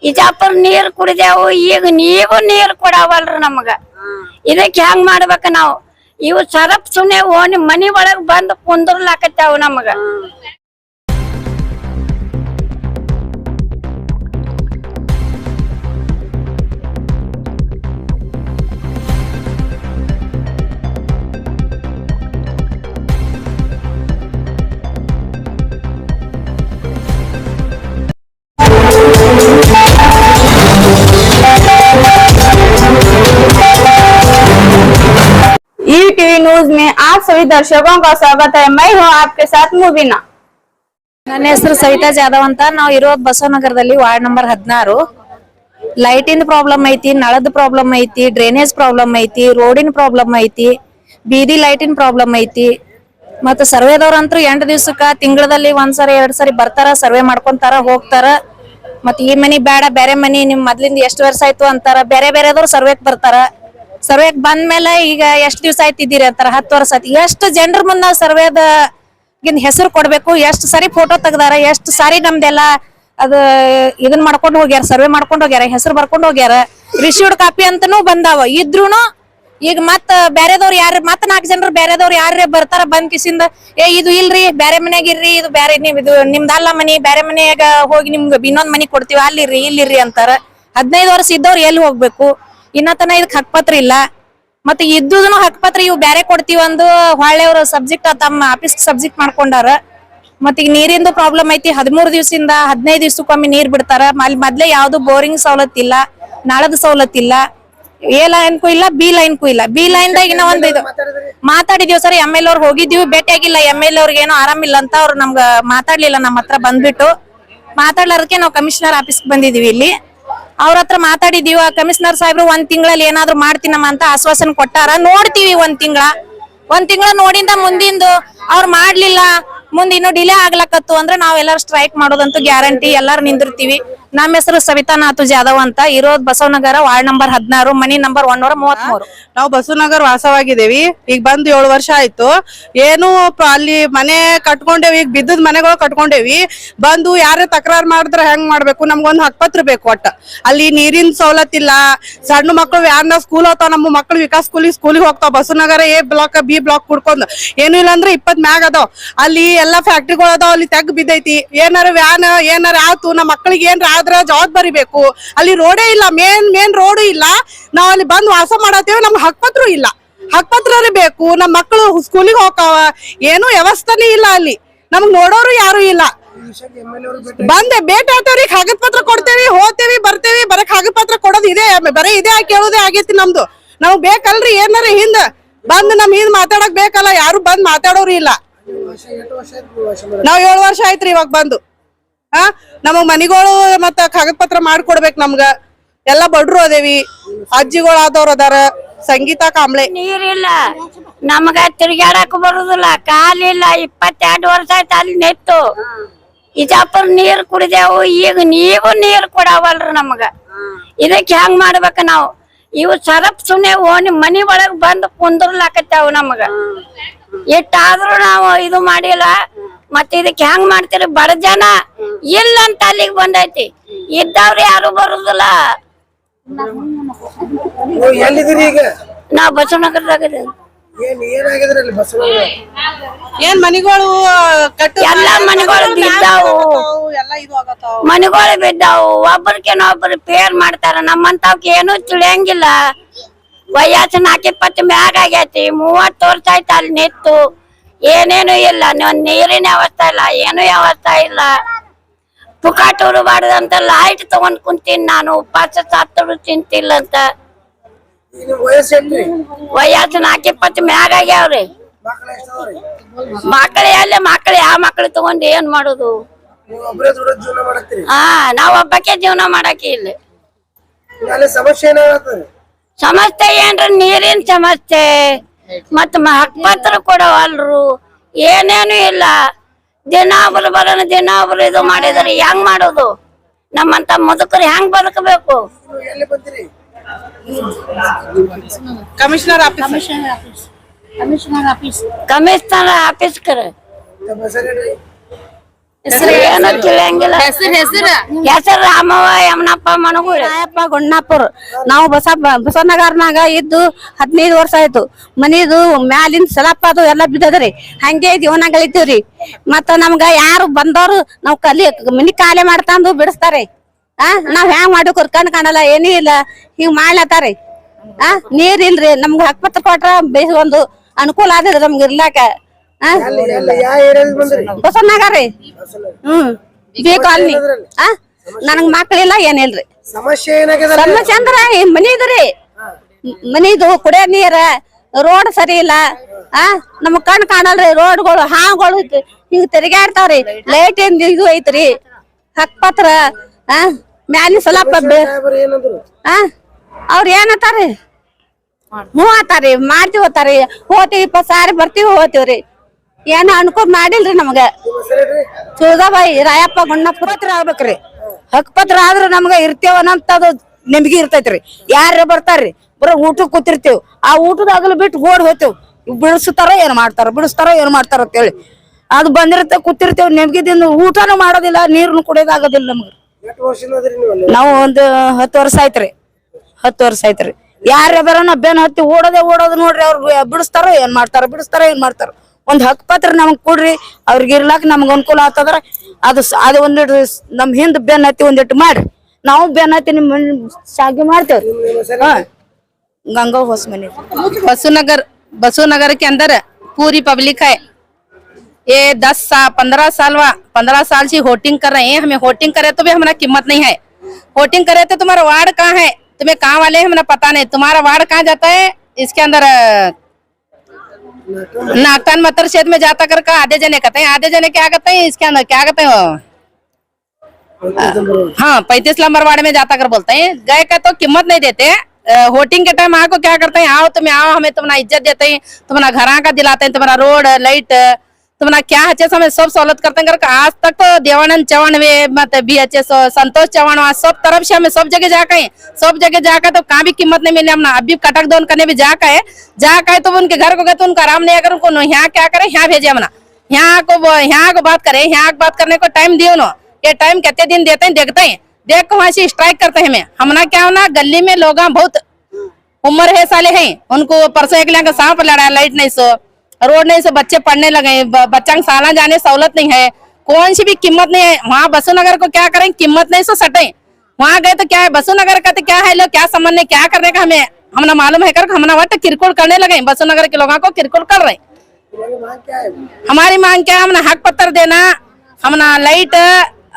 ಇಜಾಪುರ್ ನೀರ್ ಕುಡಿದೆವು, ಈಗ ನೀವು ನೀರ್ ಕೊಡವಲ್ರಿ ನಮಗ. ಇದಕ್ಕೆ ಹೆಂಗ್ ಮಾಡ್ಬೇಕ ನಾವು? ಇವು ಸರಪ್ ಸುನೆ ಓಣಿ ಮನಿ ಒಳಗ್ ಬಂದ್ ಕುಂದ್ರಲಾಕತ್ತಾವ ನಮಗ. टीवी न्यूज में आप सभी दर्शकों का स्वागत है। मैं हूं आपके साथ मुबीना। ನನ್ನ ಹೆಸರು ಸವಿತಾ ಜಾಧವ್ ಅಂತ. ನಾವು ಇರೋದು ಬಸವನಗರದಲ್ಲಿ ವಾರ್ಡ್ ನಂಬರ್ 16. ಲೈಟಿನ ಪ್ರಾಬ್ಲಮ್ ಐತಿ, ನಳದ ಪ್ರಾಬ್ಲಮ್ ಐತಿ, ಡ್ರೈನೇಜ್ ಪ್ರಾಬ್ಲಮ್ ಐತಿ, ರೋಡಿನ ಪ್ರಾಬ್ಲಮ್ ಐತಿ, ಬೀದಿ ಲೈಟಿನ ಪ್ರಾಬ್ಲಮ್ ಐತಿ. ಮತ್ತೆ ಸರ್ವೇದವ್ರಂತೂ 8 ದಿವಸಕ್ಕ ತಿಂಗಳಲ್ಲಿ ಒಂದ್ಸರಿ 2 ಸರಿ ಬರ್ತಾರ, ಸರ್ವೆ ಮಾಡ್ಕೊಂತಾರ, ಹೋಗ್ತಾರ. ಮತ್ತೆ ಈ ಮನಿ ಬೇಡ, ಬೇರೆ ಮನಿ ನಿಮ್ ಮೊದ್ಲಿಂದ ಎಷ್ಟು ವರ್ಷ ಆಯ್ತು ಅಂತಾರ. ಬೇರೆ ಬೇರೆದವ್ರು ಸರ್ವೆಕ್ ಬರ್ತಾರ. ಸರ್ವೆಗ್ ಬಂದ್ಮೇಲೆ ಈಗ ಎಷ್ಟ್ ದಿವ್ಸ ಆಯ್ತಿದ್ದೀರಿ ಅಂತಾರ, 10 ವರ್ಷ ಆಯ್ತು. ಎಷ್ಟು ಜನರ ಮುಂದ ಸರ್ವೇದ ಹೆಸರು ಕೊಡ್ಬೇಕು, ಎಷ್ಟು ಸರಿ ಫೋಟೋ ತೆಗ್ದಾರ, ಎಷ್ಟು ಸಾರಿ ನಮ್ದೆಲ್ಲ ಅದ ಇದನ್ ಮಾಡ್ಕೊಂಡು ಹೋಗ್ಯಾರ, ಸರ್ವೆ ಮಾಡ್ಕೊಂಡು ಹೋಗ್ಯಾರ, ಹೆಸರು ಬರ್ಕೊಂಡು ಹೋಗ್ಯಾರ. ರಿಸೀವ್ಡ್ ಕಾಪಿ ಅಂತನೂ ಬಂದಾವ. ಇದ್ರೂನು ಈಗ ಮತ್ತ ಬೇರೆದವ್ರು ಯಾರು ಮತ್ 4 ಜನರು ಬೇರೆದವ್ರು ಯಾರೇ ಬರ್ತಾರ, ಬಂದ್ ಕಿಸಿಂದ ಇದು ಇಲ್ರಿ, ಬೇರೆ ಮನ್ಯಾಗ ಇರ್ರಿ, ಇದು ಬೇರೆ ಇದು ನಿಮ್ದಲ್ಲ ಮನಿ, ಬೇರೆ ಮನ್ಯಾಗ ಹೋಗಿ ನಿಮ್ಗೆ ಇನ್ನೊಂದ್ ಮನಿ ಕೊಡ್ತೀವಿ, ಅಲ್ಲಿರ್ರಿ ಇಲ್ಲಿರ್ರಿ ಅಂತಾರ. 15 ವರ್ಷ ಇದ್ದವ್ರು ಎಲ್ಲಿ ಹೋಗ್ಬೇಕು? ಇನ್ನತನ ಇದಕ್ ಹಕ್ಪತ್ರ ಇಲ್ಲ. ಮತ್ತೆ ಇದ್ದುದನು ಹಕ್ಪತ್ರ ಇವ್ ಬ್ಯಾರೆ ಕೊಡ್ತೀವಿ ಒಂದು ಹೊಳ್ಳೆಯವ್ರ ಸಬ್ಜೆಕ್ಟ್ ತಮ್ಮ ಆಫೀಸ್ ಸಬ್ಜೆಕ್ಟ್ ಮಾಡ್ಕೊಂಡಾರ. ಮತ್ತ ಈಗ ನೀರಿಂದು ಪ್ರಾಬ್ಲಮ್ ಐತಿ. 13 ದಿವಸದಿಂದ 15 ದಿವಸಕ್ಕೊಮ್ಮೆ ನೀರ್ ಬಿಡ್ತಾರ. ಅಲ್ಲಿ ಮೊದ್ಲೇ ಯಾವ್ದು ಬೋರಿಂಗ್ ಸವಲತ್ ಇಲ್ಲ, ನಾಳದ ಸವಲತ್ ಇಲ್ಲ, ಎ ಲೈನ್ಗೂ ಇಲ್ಲ, ಬಿ ಲೈನ್ಗೂ ಇಲ್ಲ. ಬಿ ಲೈನ್ ದಾಗ ಇನ್ನ ಒಂದು ಇದು ಮಾತಾಡಿದೀವಿ ಸರ್, ML ಅವ್ರು ಹೋಗಿದೀವಿ, ಭೇಟಿಯಾಗಿಲ್ಲ. ML ಅವ್ರಿಗೆ ಏನೋ ಆರಾಮಿಲ್ಲ ಅಂತ ಅವ್ರು ನಮ್ಗ ಮಾತಾಡ್ಲಿಲ್ಲ. ನಮ್ಮ ಹತ್ರ ಬಂದ್ಬಿಟ್ಟು ಮಾತಾಡ್ಲಾರಕ್ಕೆ ನಾವು ಕಮಿಷನರ್ ಆಫೀಸ್ಗೆ ಬಂದಿದೀವಿ. ಇಲ್ಲಿ ಅವ್ರ ಹತ್ರ ಮಾತಾಡಿದೀವ. ಕಮಿಷನರ್ ಸಾಹೇಬ್ರು 1 ತಿಂಗಳಲ್ಲಿ ಏನಾದ್ರು ಮಾಡ್ತೀನಮ್ಮ ಅಂತ ಆಶ್ವಾಸನೆ ಕೊಟ್ಟಾರ. ನೋಡ್ತೀವಿ 1 ತಿಂಗಳ ನೋಡಿಂದ ಮುಂದಿಂದು ಅವ್ರು ಮಾಡ್ಲಿಲ್ಲ, ಮುಂದ್ ಇನ್ನು ಡಿಲೇ ಆಗ್ಲಕತ್ತು ಅಂದ್ರೆ ನಾವೆಲ್ಲರೂ ಸ್ಟ್ರೈಕ್ ಮಾಡೋದಂತೂ ಗ್ಯಾರಂಟಿ. ಎಲ್ಲಾರು ನಿಂದಿರ್ತೀವಿ. ನಮ್ಮ ಹೆಸರು ಸವಿತಾ ನಾಥು ಜಾಧವ್ ಅಂತ. ಇರೋದ್ ಬಸವನಗರ ವಾರ್ಡ್ ನಂಬರ್ 16, ಮನಿ ನಂಬರ್ 133. ನಾವು ಬಸವನಗರ ವಾಸವಾಗಿದ್ದೇವಿ. ಈಗ ಬಂದು 7 ವರ್ಷ ಆಯ್ತು. ಏನು ಅಲ್ಲಿ ಮನೆ ಕಟ್ಕೊಂಡೇವಿ, ಈಗ ಬಿದ್ದದ ಮನೆಗಳು ಕಟ್ಕೊಂಡೇವಿ. ಬಂದು ಯಾರೇ ತಕರಾರು ಮಾಡಿದ್ರೆ ಹೆಂಗ್ ಮಾಡ್ಬೇಕು? ನಮ್ಗೊಂದು ಹಕ್ಪತ್ರ ಬೇಕು. ಒಟ್ಟ ಅಲ್ಲಿ ನೀರಿನ ಸವಲತ್ ಇಲ್ಲ. ಸಣ್ಣ ಮಕ್ಕಳು ಯಾರನ್ನ ಸ್ಕೂಲ್ ಹೋಗ್ತಾವ, ನಮ್ಮ ಮಕ್ಕಳು ವಿಕಾಸ್ ಸ್ಕೂಲಿಗೆ ಹೋಗ್ತಾವ. Basavanagar A block B block ಕುಡ್ಕೊಂಡ್ ಏನು ಇಲ್ಲ ಅಂದ್ರೆ 20 ಮ್ಯಾಗ ಅದಾವ. ಅಲ್ಲಿ ಎಲ್ಲಾ ಫ್ಯಾಕ್ಟ್ರಿಗಳು ಅದಾವ. ಅಲ್ಲಿ ತೆಗ್ ಬಿದ್ದೈತಿ. ಏನಾರ ವ್ಯಾನ್ ಏನಾರ ಆತು, ನಮ್ಮ ಮಕ್ಕಳಿಗೆ ಏನ್ರ ಆದ್ರ ಜವಾಬ್ದಾರಿ ಬೇಕು. ಅಲ್ಲಿ ರೋಡೇ ಇಲ್ಲ, ಮೇನ್ ರೋಡು ಇಲ್ಲ. ನಾವ್ ಅಲ್ಲಿ ಬಂದ್ ವಾಸ ಮಾಡತ್ತೇವೆ. ನಮ್ಗೆ ಹಕ್ಪತ್ರು ಇಲ್ಲ. ಹಕ್ಪತ್ರನೇ ಬೇಕು. ನಮ್ಮ ಮಕ್ಕಳು ಸ್ಕೂಲಿಗೆ ಹೋಗ್ತಾವ. ಏನು ವ್ಯವಸ್ಥೆನೇ ಇಲ್ಲ ಅಲ್ಲಿ. ನಮ್ಗ್ ನೋಡೋರು ಯಾರು ಇಲ್ಲ. ಬಂದೆ ಭೇಟಿ ಆಗ್ತೇವ್ರಿ, ಕಾಗದ ಪತ್ರ ಕೊಡ್ತೇವಿ, ಹೋಗ್ತೇವಿ, ಬರ್ತೇವಿ. ಬರಕ್ ಕಾಗದ ಪತ್ರ ಕೊಡೋದು ಇದೆ, ಬರೀ ಇದೇ ಕೇಳೋದೇ ಆಗೈತಿ ನಮ್ದು. ನಾವ್ ಬೇಕಲ್ರಿ ಏನಾರ ಹಿಂದ ಬಂದ್ ನಮ್ ಹಿಂದ್ ಮಾತಾಡಕ್ ಬೇಕಲ್ಲ. ಯಾರು ಬಂದ್ ಮಾತಾಡೋರು ಇಲ್ಲ. ನಾವ್ 7 ವರ್ಷ ಆಯ್ತ್ರಿ ಇವಾಗ ಬಂದು. ನಮಗ್ ಮನಿಗಳು ಮತ್ತ ಕಾಗದ ಪತ್ರ ಮಾಡ್ಕೊಡ್ಬೇಕ್ ನಮ್ಗ. ಎಲ್ಲಾ ಬಡ್ರು ಅದೇವಿ, ಅಜ್ಜಿಗಳು ಆದವ್ರ ಅದಾರ. ಸಂಗೀತ ಕಾಂಬ್ಳೆ. ನೀರಿಲ್ಲ, ನಮಗ ತಿರ್ಗಾಡಕ್ ಬರುದಿಲ್ಲ, ಕಾಲಿಲ್ಲ. 22 ವರ್ಷ ಆಯ್ತು ಅಲ್ಲಿ ನೆತ್ತು. ಇಜಾಪುರ್ ನೀರ್ ಕುಡಿದೆವು, ಈಗ ನೀವು ನೀರ್ ಕೊಡವಲ್ರಿ ನಮಗ. ಇದಕ್ಕೆ ಹೆಂಗ್ ಮಾಡ್ಬೇಕ ನಾವು? ಇವು ಸರಪ್ ಸುನೆ ಓಣಿ ಮನಿ ಒಳಗ್ ಬಂದ್ ಕುಂದ್ರಲಾಕತ್ತಾವ ನಮಗ. ಎಷ್ಟಾದ್ರೂ ನಾವು ಇದು ಮಾಡಿಲ್ಲ. ಮತ್ತೆ ಇದಕ್ಕೆ ಹೆಂಗ್ ಮಾಡ್ತೀರಿ? ಬಡ ಜನ ಇಲ್ಲ ಅಂತ ಅಲ್ಲಿಗೆ ಬಂದೈತಿ. ಇದ್ದವ್ರು ಯಾರು ಬರುದಿಲ್ಲ. ನಾವ್ ಬಸವನಗರದಾಗ ಏನ್ ಮನಿಗಳು ಎಲ್ಲಾ ಮನಿಗಳು ಬಿದ್ದಾವು, ಮನಿಗಳು ಬಿದ್ದಾವು. ಒಬ್ಬರಿಗೇನೊಬ್ರು ಪೇರ್ ಮಾಡ್ತಾರ. ನಮ್ಮಂತವ್ಕ ಏನು ತಿಳಿಯಂಗಿಲ್ಲ. ವಯಸ್ಸು 40-20 ಮ್ಯಾಗ ಆಗೈತಿ. 30 ವರ್ಷ ಆಯ್ತು ಅಲ್ಲಿ ನಿಂತು. ಏನೇನು ಇಲ್ಲ, ನೀರಿನ ವ್ಯವಸ್ಥೆ ಇಲ್ಲ, ಏನು ವ್ಯವಸ್ಥೆ ಇಲ್ಲ. ಪುಕಾಟೂರು ಬಾಡದಂತ ಲೈಟ್ ತಗೊಂಡ್ ಕುಂತೀನಿ ನಾನು. ಉಪವಾಸ ಸತ್ತರು ತಿಂತಿಲ್ಲ ಅಂತ. ವಯಸ್ಸು 40-20 ಮ್ಯಾಗ ಆಗ್ಯಾವ್ರಿ. ಮಕ್ಕಳು ಎಲ್ಲ ಮಕ್ಕಳು ಯಾವ ಮಕ್ಕಳು ತಗೊಂಡು ಏನ್ ಮಾಡುದು? ನಾವ್ ಒಬ್ಬಕ್ಕೆ ಜೀವನ ಮಾಡಕ್ಕೆ ಇಲ್ಲ. ಸಮಸ್ಯೆ ಏನ್ರಿ? ನೀರಿನ ಸಮಸ್ಯೆ, ಮತ್ತ ಹಕ್ಪತ್ರ ಕೊಡವಲ್ರು, ಏನೇನು ಇಲ್ಲ. ದಿನ ಒಬ್ರು ಬರೋಣ, ದಿನ ಒಬ್ರು ಇದು ಮಾಡಿದ್ರೆ ಹೆಂಗ್ ಮಾಡೋದು? ನಮ್ಮಂತ ಮುದುಕರು ಹೆಂಗ್ ಬದುಕಬೇಕು? ಕಮಿಷನರ್ ಆಫೀಸ್ ಕರ ಏನು ತಿಳಿಯಂಗಿಲ್ಲ. ಹೆಸರು ರಾಮವ್ವ ಯಮನಪ್ಪ ಮನಗೂಳಿ. ರಾಯಪ್ಪ ಗುಣ್ಣಾಪುರ್. ನಾವು ಬಸವನಗರ್ನಾಗ ಇದ್ದು 15 ವರ್ಷ ಆಯ್ತು. ಮನಿದು ಮ್ಯಾಲಿಂದ ಸಲಪ ಅದು ಎಲ್ಲ ಬಿದ್ದದ್ರಿ. ಹಂಗೆ ಜೀವನ ಗಳಿತೀವ್ರಿ. ಮತ್ತ ನಮ್ಗ ಯಾರು ಬಂದವ್ರು ನಾವ್ ಮನಿ ಖಾಲಿ ಮಾಡ್ತಂದು ಬಿಡಿಸ್ತಾರೆ. ನಾವ್ ಹೆಂಗ್ ಮಾಡ್ಬೇಕ್ರಿ? ಕಣ್ ಕಾಣಲ್ಲ, ಏನೂ ಇಲ್ಲ, ಹಿಂಗ್ ಮಾಡ್ಲತ್ತಾರಿ. ನೀರ್ ಇಲ್ರಿ. ನಮ್ಗ ಹಕ್ಪತ್ರ ಕೊಟ್ರ ಒಂದು ಅನುಕೂಲ ಆದ್ರಿ ನಮ್ಗ ಇರ್ಲಾಕ. ಬಸವನಗರ ರೀ. B colony. ನನಗ್ ಮಕ್ಳಿಲ್ಲ ಏನಿಲ್ರಿ. ಸಮಸ್ಯೆ ಅಂದ್ರ ಮನಿದ್ರಿ. ಮನಿದು ಕುಡಿಯೋ ನೀರ, ರೋಡ್ ಸರಿ ಇಲ್ಲ. ನಮಗ್ ಕಣ್ ಕಾಣಲ್ರಿ. ರೋಡ್ಗಳು ಹಾವುಗಳು ಹಿಂಗ್ ತಿರುಗಾಡ್ತಾವ್ರಿ. ಲೈಟ್ ಇದು ಐತ್ರಿ. ಹಕ್ಪತ್ರ ಮ್ಯಾಲಿ ಸ್ವಲ್ಪ ಅವ್ರ ಏನತ್ತಾರಿ? ಹ್ಞೂ ಆತಾರಿ, ಮಾಡ್ತೀವಿ ಹೋತಾರಿ. ಹೋತೀವಿ 20 ಸಾರಿ ಬರ್ತೀವಿ ಹೋಗ್ತೀವ್ರಿ. ಏನು ಅನುಕೂಲ ಮಾಡಿಲ್ರಿ ನಮ್ಗ. ಸುಳ್ದಾಬಾಯಿ ರಾಯಪ್ಪ ಗುಣ್ಣಾಪುರ ಆಗ್ಬೇಕ್ರಿ. ಹಕ್ಪತ್ರ ಆದ್ರ ನಮ್ಗ ಇರ್ತೇವ ಅನ್ನಂತದು ನಿಮ್ಗೆ ಇರ್ತೈತ್ರಿ. ಯಾರ ಬರ್ತಾರ್ರಿ? ಬರೋ ಊಟಕ್ ಕೂತಿರ್ತೇವ್. ಆ ಊಟದ ಆಗಲು ಬಿಟ್ಟು ಓಡ್ ಹೋಗ್ತೇವ್. ಬಿಡಿಸ್ತಾರ ಏನ್ ಮಾಡ್ತಾರ, ಬಿಡಿಸ್ತಾರ ಏನ್ ಮಾಡ್ತಾರ ಅಂತ ಹೇಳಿ ಅದು ಬಂದಿರುತ್ತೆ. ಕೂತಿರ್ತೇವ್. ನೆಮ್ಗಿದಿಂದ ಊಟನೂ ಮಾಡೋದಿಲ್ಲ, ನೀರ್ನು ಕುಡಿಯೋದಾಗೋದಿಲ್ಲ ನಮ್ಗ. ನಾವು ಒಂದು 10 ವರ್ಷ ಆಯ್ತ್ರಿ. 10 ವರ್ಷ ಆಯ್ತ್ರಿ. ಯಾರ ಬರೋನ ಬೆನ್ ಹತ್ತಿ ಓಡೋದು ನೋಡ್ರಿ. ಅವ್ರು ಬಿಡಿಸ್ತಾರ ಏನ್ ಮಾಡ್ತಾರ, ಬಿಡಿಸ್ತಾರ ಏನ್ ಮಾಡ್ತಾರ. ಒಂದ್ ಹಕ್ಪತ್ರ ನಮಗ್ ಕೊಡ್ರಿ. ಅವ್ರಿಗೆ ಇರ್ಲಾಕ್ ನಮ್ಗ ಅನುಕೂಲ ಆಗ್ತದ್ರ. ಅದು ಒಂದಿಟ್ಟು ನಮ್ ಹಿಂದ್ ಬೆನ್ ಹತ್ತಿ ಒಂದಿಟ್ಟು ಮಾಡ್ರಿ. ನಾವು ಬೆನ್ ಹತ್ತಿ ನಿಮ್ ಶಾಗಿ ಮಾಡ್ತೇವ್ರಿ. गंगा होसमनी। बसुनगर के अंदर पूरी पब्लिक है। ये 15 साल से होटिंग कर रहे हैं। हमें होटिंग करे तो भी हमारा कीमत नहीं है। होटिंग करे तो तुम्हारा वार्ड कहाँ है, तुम्हें कहाँ वाले हैं हमें पता नहीं। तुम्हारा वार्ड कहाँ जाता है? इसके अंदर नागतान मतर क्षेत्र में जाता कर का आधे जने कहते हैं। आधे जने क्या कहते हैं? इसके अंदर क्या कहते हैं? हाँ 35 नंबर वार्ड में जाता कर बोलते हैं। गए का तो कीमत नहीं देते। वोटिंग के टाइम आपको क्या करते हैं? आओ तुम्हें आओ, हमें तुम्हारा इज्जत देते हैं, तुम्हारा घरा का दिलाते हैं, तुम्हारा रोड लाइट, तुम्हारा क्या है हमें सब सहूलत करते हैं। आज तक तो देवानंद चौहान वे मत BHS संतोष चौहान सब तरफ से हमें सब जगह जाकर तो कहाँ भी कीमत नहीं मिली। हमने अभी कटक दोन करने भी जाकर तो उनके घर को गए तो उनको आराम नहीं अगर उनको यहाँ क्या करे, यहाँ भेजे हमने यहाँ को बात करे। यहाँ बात करने को टाइम दियो ना। ये टाइम कितने दिन देते हैं? देखते हैं, देख को वहां से स्ट्राइक करते हैं। हमें हमना क्या होना, गली में लोग बहुत उम्र है साले हैं, उनको परसों एक लाख सांप लड़ा, लाइट नहीं सो, रोड नहीं सो, बच्चे पढ़ने लगे, बच्चा साला जाने सहूलत नहीं है, कौन सी भी कीमत नहीं है। वहाँ बसुनगर को क्या करें? कीमत नहीं सो सटे। वहाँ गए तो क्या है, बसुनगर का तो क्या है, लोग क्या संबंध है, क्या करने का हमें हमने मालूम है कर हमने वट किरकुल करने लगे। बसुनगर के लोगों को किरकुल कर रहे। हमारी मांग क्या है? हमने हक पत्र देना, हमने लाइट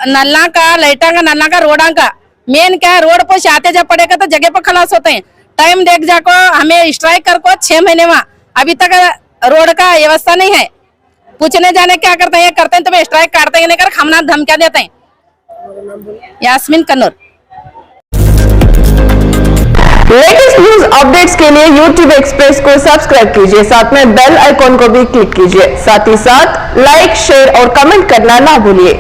नल्ला का रोडा का मेन क्या है, रोड पर आते जब पड़ेगा तो जगह पर खलास होते हैं। टाइम देख जाको हमें स्ट्राइक कर को 6 महीने में अभी तक रोड का व्यवस्था नहीं है। पूछने जाने क्या करते हैं, करते हैं तो स्ट्राइक काटते हैं, नहीं कर हमना धमकियां देते हैं। Yasmeen Kannur. Latest news updates के लिए YouTube एक्सप्रेस को सब्सक्राइब कीजिए, साथ में बेल आइकॉन को भी क्लिक कीजिए। साथ ही साथ लाइक, शेयर और कमेंट करना ना भूलिए।